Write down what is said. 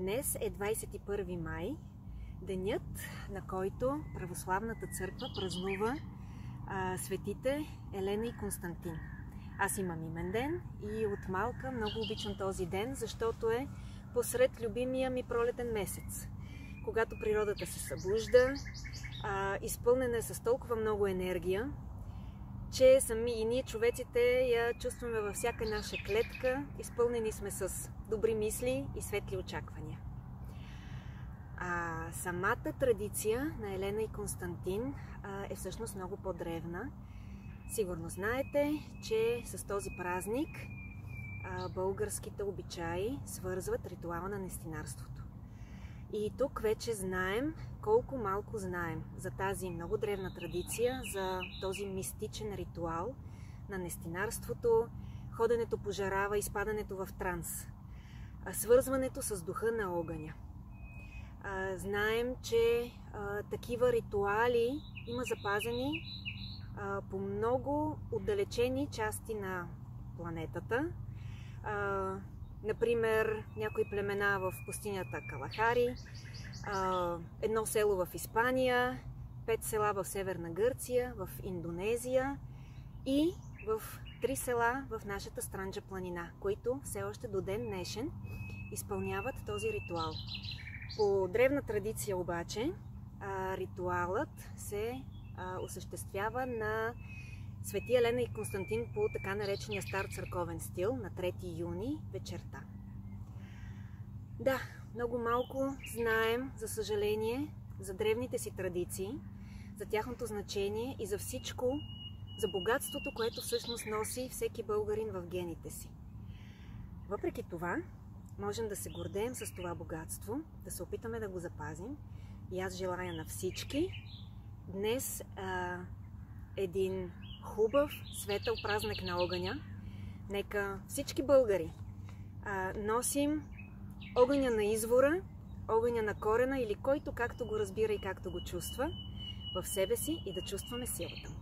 Днес е 21 май, денят, на който Православната църква празнува светите Елена и Константин. Аз имам имен ден и от малка много обичам този ден, защото е посред любимия ми пролетен месец, когато природата се събужда, изпълнена е с толкова много енергия, че сами и ние човеците я чувстваме във всяка наша клетка, изпълнени сме с добри мисли и светли очаквания. Самата традиция на Елена и Константин е всъщност много по-древна. Сигурно знаете, че с този празник българските обичаи свързват ритуала на нестинарството. И тук вече знаем колко малко знаем за тази много древна традиция, за този мистичен ритуал на нестинарството, ходенето по жарава, изпадането в транс, свързването с духа на огъня. Знаем, че такива ритуали има запазени по много отдалечени части на планетата. Например, някои племена в пустинята Калахари, едно село в Испания, 5 села в Северна Гърция, в Индонезия и в 3 села в нашата Странджа планина, които все още до ден днешен изпълняват този ритуал. По древна традиция обаче, ритуалът се осъществява на Свети Елена и Константин по така наречения стар църковен стил на 3 юни вечерта. Да, много малко знаем, за съжаление, за древните си традиции, за тяхното значение и за всичко, за богатството, което всъщност носи всеки българин в гените си. Въпреки това, можем да се гордеем с това богатство, да се опитаме да го запазим. И аз желая на всички днес един хубав, светъл празник на огъня. Нека всички българи носим огъня на извора, огъня на корена или който както го разбира и както го чувства в себе си и да чувстваме силата му.